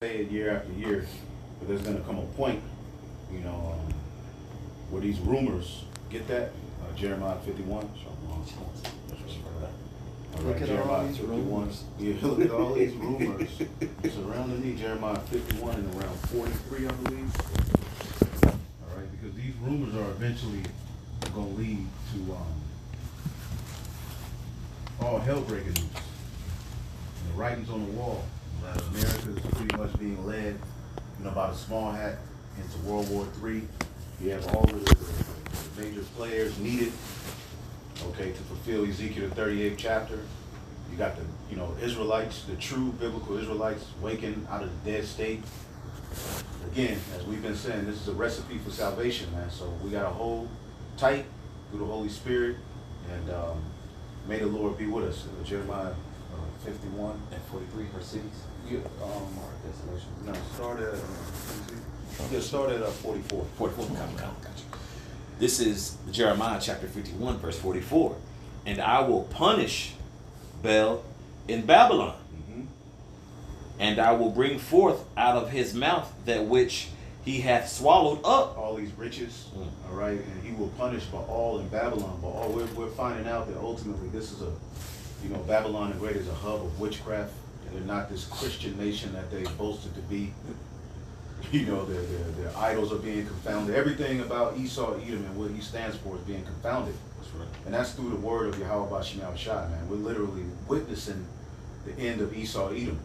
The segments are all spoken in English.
say it year after year, but there's going to come a point, where these rumors, get that? Jeremiah 51. All right, Look at all Jeremiah these 51. rumors. Yeah, look at all these rumors surrounding me. Jeremiah 51 and around 43, I believe. All right, because these rumors are eventually going to lead to all hell breaking loose. And the writings on the wall that America is pretty much being led, by the small hat into World War III. You have all of the major players needed, okay, to fulfill Ezekiel the 38th chapter. You got the, Israelites, the true biblical Israelites, waking out of the dead state. Again, as we've been saying, this is a recipe for salvation, man. So we got to hold tight through the Holy Spirit, and may the Lord be with us. Jeremiah 51 And 43 her cities. Yeah, Desolation. no, start at 44. 44. Gotcha. This is Jeremiah chapter 51, verse 44. And I will punish Bel in Babylon, and I will bring forth out of his mouth that which he hath swallowed up. All these riches, all right, and he will punish Baal in Babylon. Baal, we're finding out that ultimately this is Babylon the Great is a hub of witchcraft. They're not this Christian nation that they boasted to be. Their idols are being confounded. Everything about Esau, Edom, and what he stands for is being confounded. That's right. And that's through the word of Yahweh Bashim Yahushua, man. We're literally witnessing the end of Esau, Edom.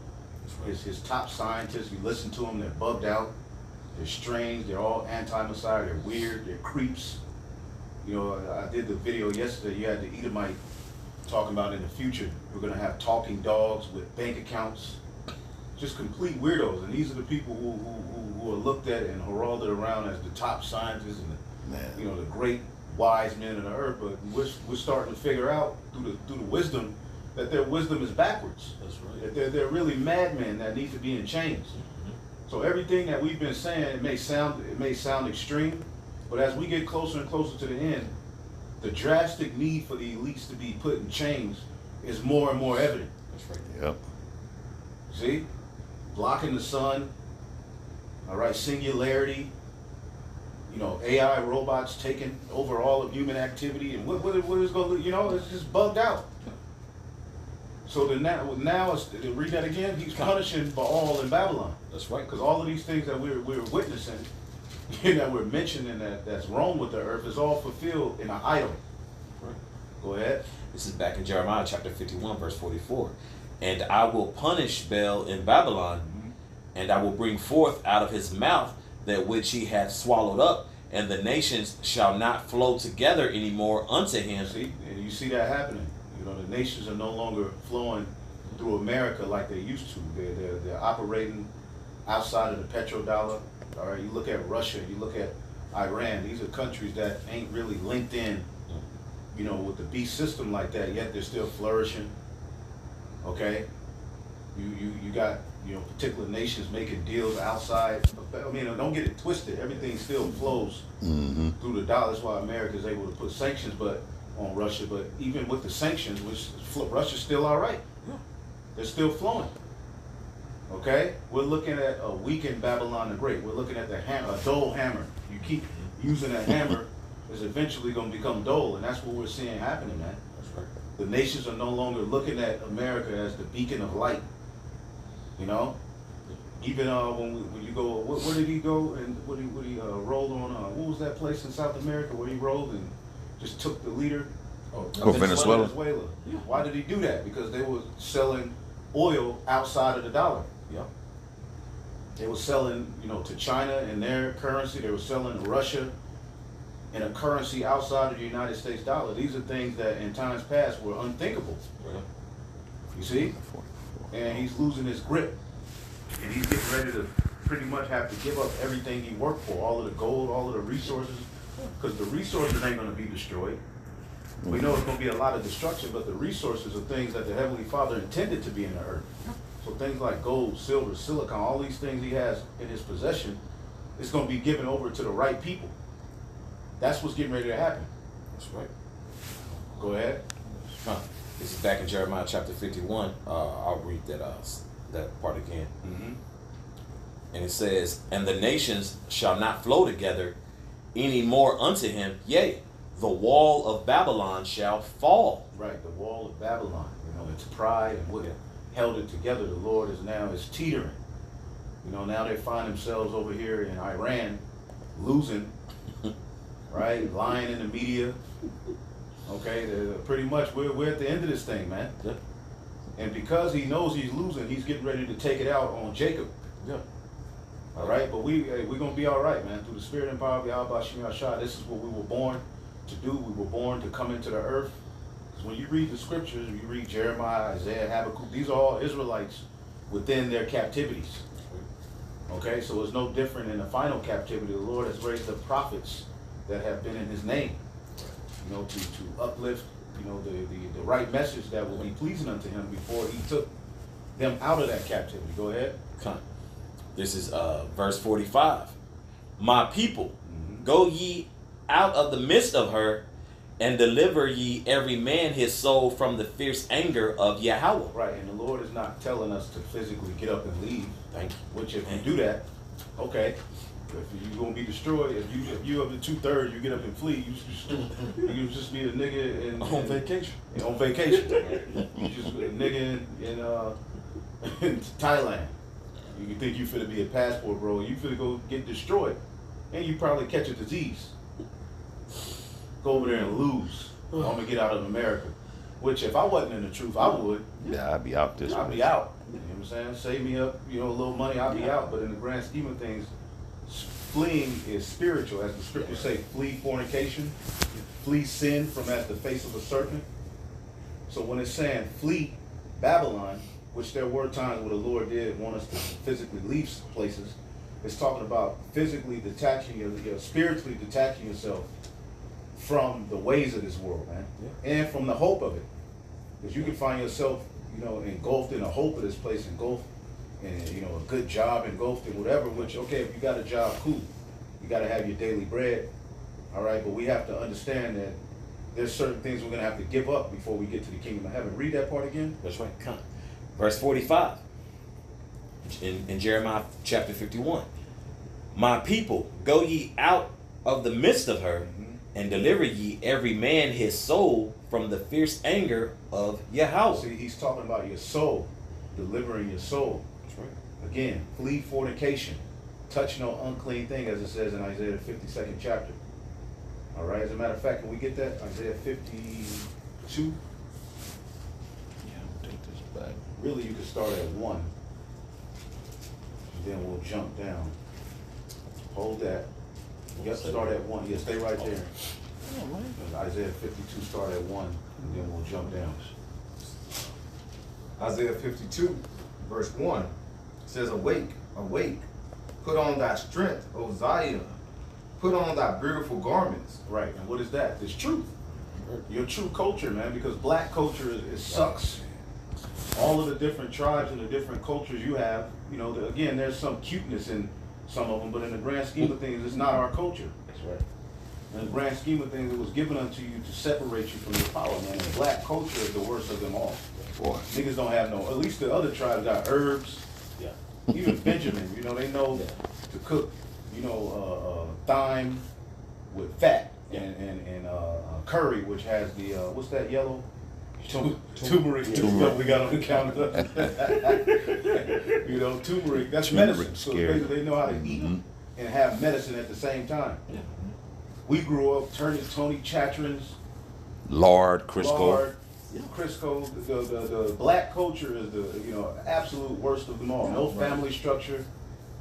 Right. His top scientists, you listen to them, they're bugged out, they're strange, they're all anti-Messiah, they're weird, they're creeps. I did the video yesterday, you had the Edomite talking about in the future, we're going to have talking dogs with bank accounts, just complete weirdos. And these are the people who are looked at and heralded around as the top scientists and the great wise men of the earth. But we're starting to figure out through the wisdom that their wisdom is backwards. That's right. That they're really madmen that need to be in chains. So everything that we've been saying, it may sound extreme, but as we get closer and closer to the end, the drastic need for the elites to be put in chains is more and more evident. That's right. Yep. See? Blocking the sun, all right, singularity, AI robots taking over all of human activity, and what is going to, it's just bugged out. So now read that again, he's punishing Baal in Babylon. That's right. Because all of these things that we're witnessing, that we're mentioning that's wrong with the earth is all fulfilled in an idol. Right. Go ahead. This is back in Jeremiah chapter 51, verse 44. And I will punish Bel in Babylon, and I will bring forth out of his mouth that which he hath swallowed up, and the nations shall not flow together anymore unto him. See, and you see that happening. The nations are no longer flowing through America like they used to. They're operating outside of the petrodollar. All right, you look at Russia, you look at Iran. These are countries that ain't really linked in, with the beast system like that. Yet they're still flourishing. Okay, you got particular nations making deals outside. Don't get it twisted. Everything still flows through the dollar. That's why America is able to put sanctions, on Russia. But even with the sanctions, Russia's still all right. Yeah. They're still flowing. Okay, we're looking at a weakened Babylon the Great. We're looking at a dull hammer. You keep using a hammer, it's eventually going to become dull, and that's what we're seeing happening, man. That's right. The nations are no longer looking at America as the beacon of light. Even when you go, where did he go and what he rolled on? What was that place in South America where he rolled and just took the leader? Venezuela. Yeah. Why did he do that? Because they were selling oil outside of the dollar. Yeah. They were selling, to China in their currency. They were selling to Russia in a currency outside of the United States dollar. These are things that in times past were unthinkable. Yeah. You see? And he's losing his grip. And he's getting ready to pretty much have to give up everything he worked for, all of the gold, all of the resources, because the resources ain't going to be destroyed. We know it's going to be a lot of destruction, but the resources are things that the Heavenly Father intended to be in the earth. So things like gold, silver, silicon, all these things he has in his possession, it's going to be given over to the right people. That's what's getting ready to happen. That's right. Go ahead. This is back in Jeremiah chapter 51. I'll read that part again. And it says, and the nations shall not flow together any more unto him. Yea, the wall of Babylon shall fall. Right, the wall of Babylon, its pride and what held it together. The Lord is teetering. Now they find themselves over here in Iran, losing, right, lying in the media. Okay, pretty much we're at the end of this thing, man. Yeah. And because he knows he's losing, he's getting ready to take it out on Jacob. Yeah. All right, but we're gonna be all right, man. Through the Spirit and power of Yahweh Shem Yahshua, this is what we were born to do. We were born to come into the earth. Because when you read the scriptures, you read Jeremiah, Isaiah, Habakkuk, these are all Israelites within their captivities. Okay, so it's no different in the final captivity. The Lord has raised up prophets that have been in his name, to uplift, the right message that will be pleasing unto him before he took them out of that captivity. Go ahead. This is verse 45. My people, go ye out of the midst of her, and deliver ye every man his soul from the fierce anger of Yahweh. Right, and the Lord is not telling us to physically get up and leave. Thank you. Which if you do that, okay. If you're gonna be destroyed, if you of the 2/3, you get up and flee, you just be a nigga On vacation. On vacation. You just a nigga in Thailand. You think you finna be a passport, bro. You finna go get destroyed. And you probably catch a disease. Go over there and lose. I'm gonna get out of America. Which if I wasn't in the truth, I would. Yeah, I'd be out this I'd way. be out. You know what I'm saying? Save me up, a little money, I'd be out. But in the grand scheme of things, fleeing is spiritual. As the scriptures say, flee fornication, flee sin from at the face of a serpent. So when it's saying flee Babylon, which there were times where the Lord did want us to physically leave places, it's talking about physically detaching, spiritually detaching yourself from the ways of this world, man, and from the hope of it. Because you can find yourself, engulfed in a hope of this place, engulfed in, a good job, engulfed in whatever, which, okay, if you got a job, cool. You got to have your daily bread, all right? But we have to understand that there's certain things we're going to have to give up before we get to the kingdom of heaven. Read that part again. That's right. Verse 45 in Jeremiah chapter 51. My people, go ye out of the midst of her, and deliver ye every man his soul from the fierce anger of Yahweh. See, he's talking about your soul, delivering your soul. That's right. Again, flee fornication. Touch no unclean thing, as it says in Isaiah 52nd chapter. All right, as a matter of fact, can we get that? Isaiah 52? Yeah, I'll take this back. Really, you could start at 1. And then we'll jump down. Hold that. Yep, start at 1. Yeah, stay right there. Isaiah 52, start at 1, and then we'll jump down. Isaiah 52, verse 1 says, Awake, awake, put on thy strength, O Zion, put on thy beautiful garments. Right, and what is that? It's truth. Your true culture, man, because black culture it sucks. All of the different tribes and the different cultures you have, again, there's some cuteness in some of them, but in the grand scheme of things, it's not our culture. That's right. In the grand scheme of things, it was given unto you to separate you from your power, man. And black culture is the worst of them all. Boy. Niggas don't have at least the other tribes got herbs. Yeah. Even Benjamin, they know to cook, thyme with fat and curry, which has the, what's that yellow? Turmeric. Stuff we got on the counter. Turmeric, that's medicine. So basically they know how to eat and have medicine at the same time. Yeah. We grew up turning Tony Chacheren's, Lord Crisco. Lard, Crisco. The black culture is the absolute worst of them all. No family structure.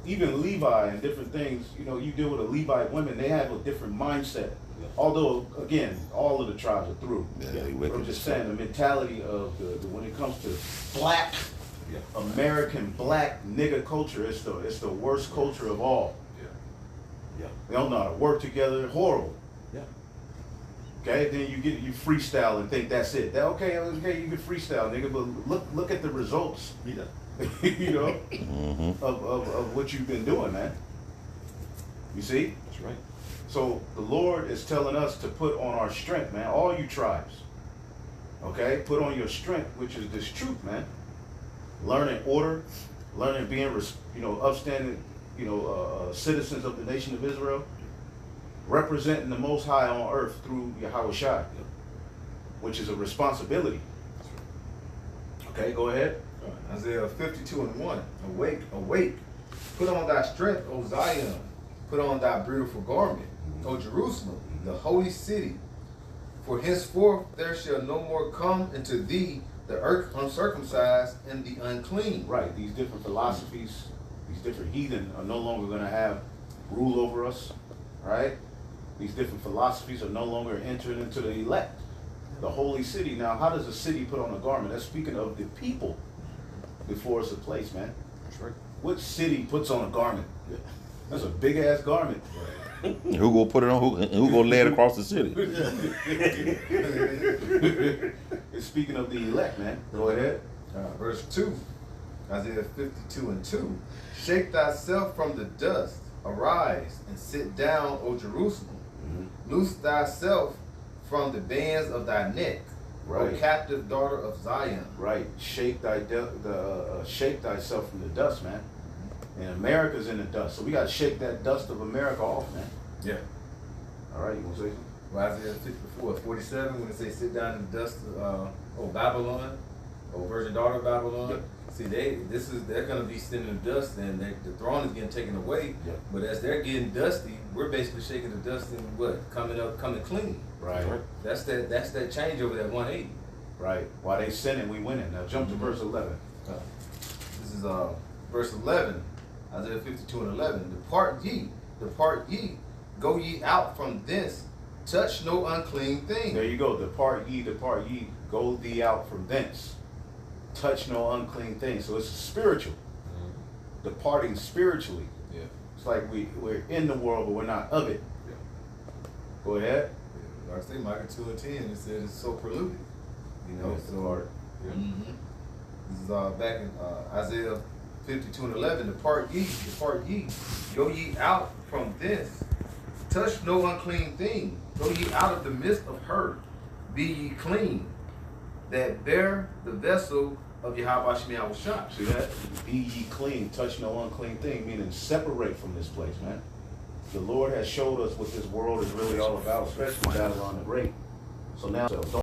Even Levi and different things. You deal with a Levite women, they have a different mindset. Although again, all of the tribes are through. Yeah, they wicked I'm just as fuck. saying the mentality of the when it comes to black American black nigga culture, it's the worst culture of all. Yeah. They don't know how to work together. Horrible. Yeah. Okay, then you freestyle and think that's it. Okay, you can freestyle, nigga, but look at the results. Yeah. Of what you've been doing, man. You see? That's right. So the Lord is telling us to put on our strength, man. All you tribes. Okay, put on your strength, which is this truth, man. Learning order, learning being, upstanding, citizens of the nation of Israel, representing the Most High on earth through Yahweh Shai, which is a responsibility. Okay, go ahead. Isaiah 52:1. Awake, awake. Put on thy strength, O Zion. Put on thy beautiful garment, O Jerusalem, the holy city. For henceforth there shall no more come into thee the uncircumcised and the unclean. Right, these different philosophies, these different heathen are no longer going to have rule over us, right? These different philosophies are no longer entering into the elect, the holy city. Now, how does a city put on a garment? That's speaking of the people before it's a place, man. That's right. What city puts on a garment? That's a big ass garment. Who gonna put it on? Who gonna lay it across the city? It's speaking of the elect, man. Go ahead. Verse 2. Isaiah 52:2. Shake thyself from the dust. Arise and sit down, O Jerusalem. Loose thyself from the bands of thy neck, Right. O captive daughter of Zion. Right. Shake shake thyself from the dust, man. And America's in the dust, so we got to shake that dust of America off, man. Yeah. All right, you gonna say something? Well, Isaiah 47, when it says sit down in the dust of Babylon, virgin daughter of Babylon. Yep. See, they're gonna be sitting in the dust, and the throne is getting taken away. Yep. But as they're getting dusty, we're basically shaking the dust and coming clean. Right. That's that change over that 180. Right. While they sinning, we winning. Now jump to verse 11. This is verse 11, Isaiah 52:11. Depart ye, go ye out from thence, touch no unclean thing. There you go. Depart ye, go thee out from thence. Touch no unclean thing. So it's spiritual. Departing spiritually. Yeah. It's like we're in the world, but we're not of it. Yeah. Go ahead. Like I say, Micah 2:10, it said it's so polluted. So Yeah. this is back in Isaiah 52:11. Depart ye, go ye out from thence. Touch no unclean thing. Go ye out of the midst of her. Be ye clean, that bear the vessel of Yahweh Shemiah Shah. See that? Be ye clean, touch no unclean thing, meaning separate from this place, man. The Lord has showed us what this world is really all about, especially Babylon the Great. So now, don't